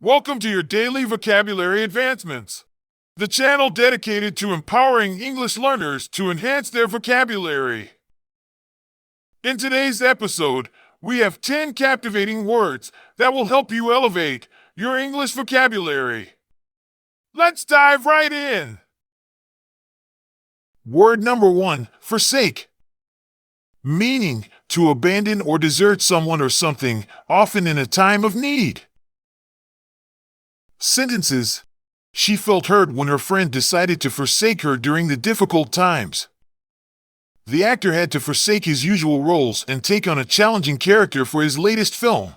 Welcome to your daily vocabulary advancements, the channel dedicated to empowering English learners to enhance their vocabulary. In today's episode, we have 10 captivating words that will help you elevate your English vocabulary. Let's dive right in. Word number 1, forsake. Meaning, to abandon or desert someone or something, often in a time of need. Sentences. She felt hurt when her friend decided to forsake her during the difficult times. The actor had to forsake his usual roles and take on a challenging character for his latest film.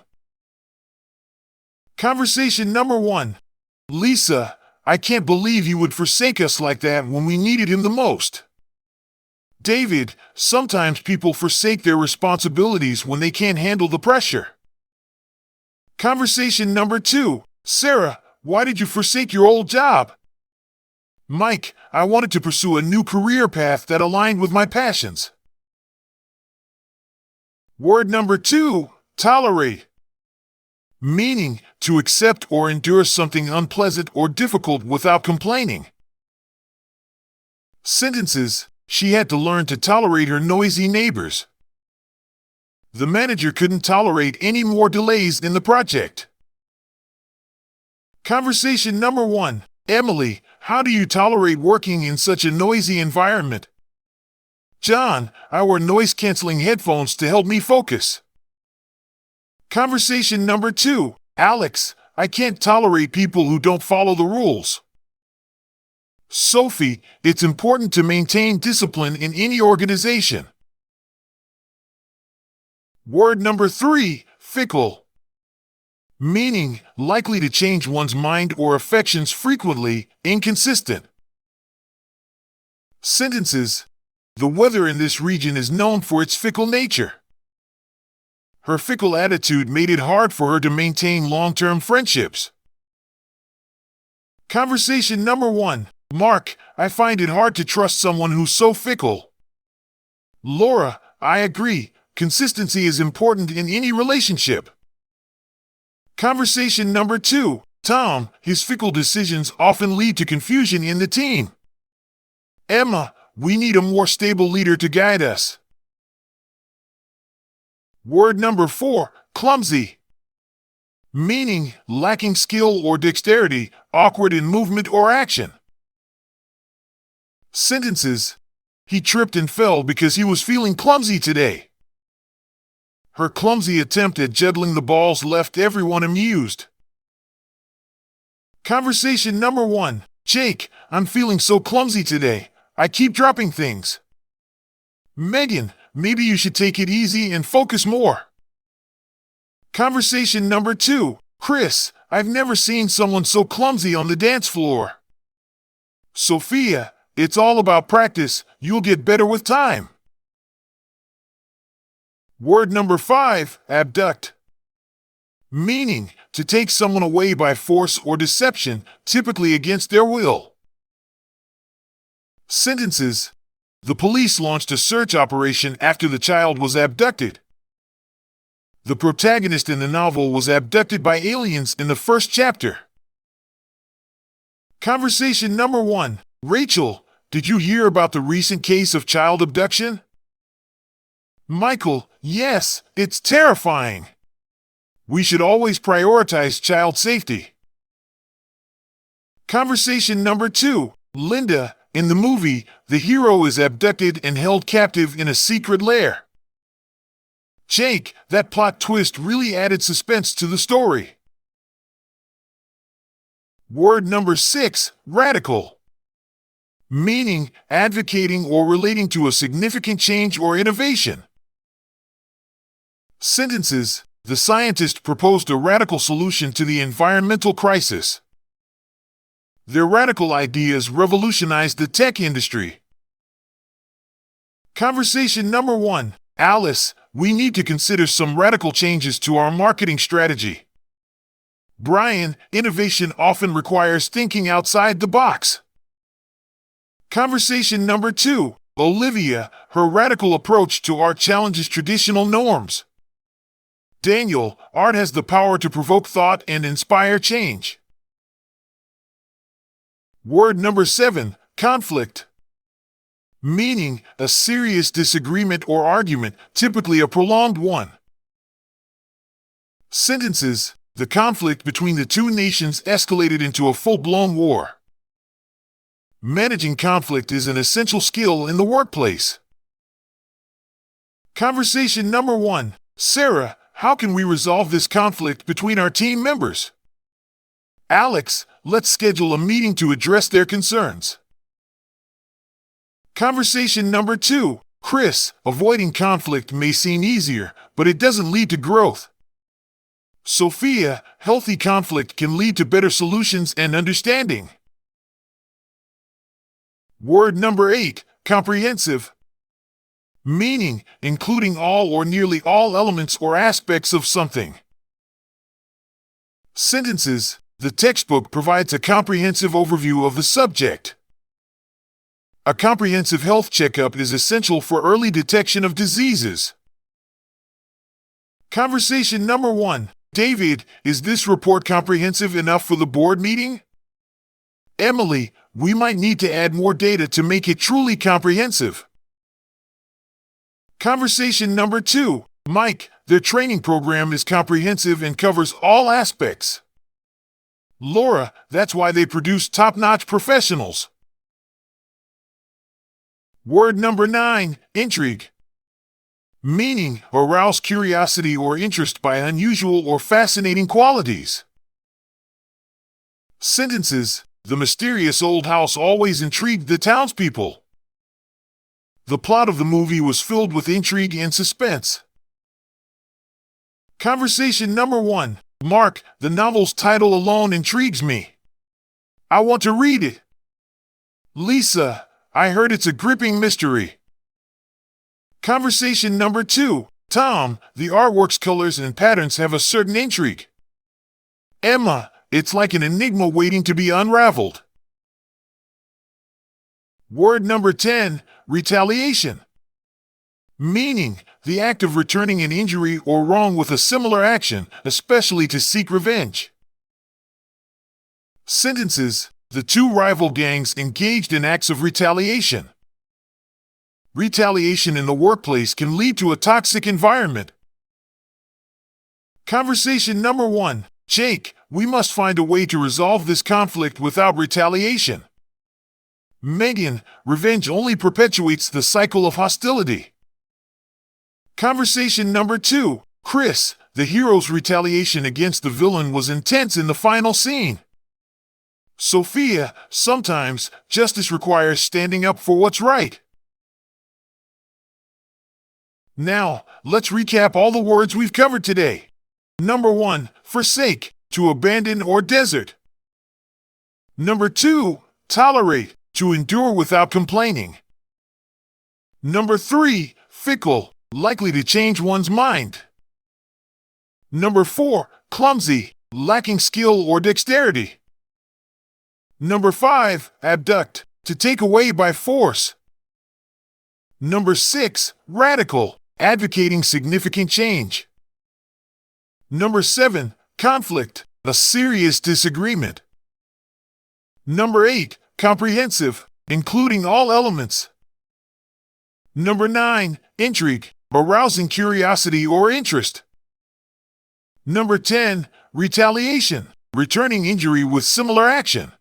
Conversation number 1. Lisa, I can't believe you would forsake us like that when we needed him the most. David, sometimes people forsake their responsibilities when they can't handle the pressure. Conversation number 2. Sarah, why did you forsake your old job? Mike, I wanted to pursue a new career path that aligned with my passions. Word number 2, tolerate. Meaning, to accept or endure something unpleasant or difficult without complaining. Sentences. She had to learn to tolerate her noisy neighbors. The manager couldn't tolerate any more delays in the project. Conversation number 1. Emily, how do you tolerate working in such a noisy environment? John, I wear noise-canceling headphones to help me focus. Conversation number 2. Alex, I can't tolerate people who don't follow the rules. Sophie, it's important to maintain discipline in any organization. Word number 3. Fickle. Meaning, likely to change one's mind or affections frequently, inconsistent. Sentences. The weather in this region is known for its fickle nature. Her fickle attitude made it hard for her to maintain long-term friendships. Conversation number 1. Mark, I find it hard to trust someone who's so fickle. Laura, I agree. Consistency is important in any relationship. Conversation number 2. Tom, his fickle decisions often lead to confusion in the team. Emma, we need a more stable leader to guide us. Word number 4. Clumsy. Meaning, lacking skill or dexterity, awkward in movement or action. Sentences. He tripped and fell because he was feeling clumsy today. Her clumsy attempt at juggling the balls left everyone amused. Conversation number 1. Jake, I'm feeling so clumsy today. I keep dropping things. Megan, maybe you should take it easy and focus more. Conversation number 2. Chris, I've never seen someone so clumsy on the dance floor. Sophia, it's all about practice. You'll get better with time. Word number 5. Abduct. Meaning, to take someone away by force or deception, typically against their will. Sentences. The police launched a search operation after the child was abducted. The protagonist in the novel was abducted by aliens in the first chapter. Conversation number 1. Rachel, did you hear about the recent case of child abduction? Michael, yes, it's terrifying. We should always prioritize child safety. Conversation number 2. Linda, in the movie, the hero is abducted and held captive in a secret lair. Jake, that plot twist really added suspense to the story. Word number 6. Radical. Meaning, advocating or relating to a significant change or innovation. Sentences. The scientist proposed a radical solution to the environmental crisis. Their radical ideas revolutionized the tech industry. Conversation number 1. Alice, we need to consider some radical changes to our marketing strategy. Brian, innovation often requires thinking outside the box. Conversation number 2. Olivia, her radical approach to art challenges traditional norms. Daniel, art has the power to provoke thought and inspire change. Word number 7, conflict. Meaning, a serious disagreement or argument, typically a prolonged one. Sentences, the conflict between the two nations escalated into a full-blown war. Managing conflict is an essential skill in the workplace. Conversation number 1. Sarah, how can we resolve this conflict between our team members? Alex, let's schedule a meeting to address their concerns. Conversation number 2. Chris, avoiding conflict may seem easier, but it doesn't lead to growth. Sophia, healthy conflict can lead to better solutions and understanding. Word number 8, comprehensive. Meaning, including all or nearly all elements or aspects of something. Sentences, the textbook provides a comprehensive overview of the subject. A comprehensive health checkup is essential for early detection of diseases. Conversation number 1. David, is this report comprehensive enough for the board meeting? Emily, we might need to add more data to make it truly comprehensive. Conversation number 2. Mike, their training program is comprehensive and covers all aspects. Laura, that's why they produce top-notch professionals. Word number 9, intrigue. Meaning, arouse curiosity or interest by unusual or fascinating qualities. Sentences, the mysterious old house always intrigued the townspeople. The plot of the movie was filled with intrigue and suspense. Conversation number 1. Mark, the novel's title alone intrigues me. I want to read it. Lisa, I heard it's a gripping mystery. Conversation number 2. Tom, the artwork's colors and patterns have a certain intrigue. Emma, it's like an enigma waiting to be unraveled. Word number 10, retaliation. Meaning, the act of returning an injury or wrong with a similar action, especially to seek revenge. Sentences, the two rival gangs engaged in acts of retaliation. Retaliation in the workplace can lead to a toxic environment. Conversation number 1. Jake, we must find a way to resolve this conflict without retaliation. Megan, revenge only perpetuates the cycle of hostility. Conversation number 2. Chris, the hero's retaliation against the villain was intense in the final scene. Sophia, sometimes justice requires standing up for what's right. Now, let's recap all the words we've covered today. Number 1, forsake, to abandon or desert. Number 2, tolerate, to endure without complaining. Number 3, fickle, likely to change one's mind. Number 4, clumsy, lacking skill or dexterity. Number 5, abduct, to take away by force. Number 6, radical, advocating significant change. Number 7, conflict, a serious disagreement. Number 8, comprehensive, including all elements. Number 9, intrigue, arousing curiosity or interest. Number 10, retaliation, returning injury with similar action.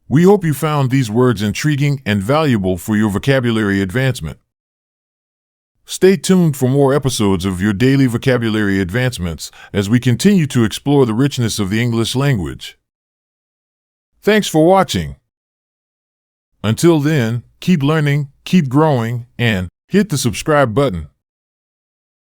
We hope you found these words intriguing and valuable for your vocabulary advancement. Stay tuned for more episodes of your daily vocabulary advancements as we continue to explore the richness of the English language. Thanks for watching. Until then, keep learning, keep growing, and hit the subscribe button.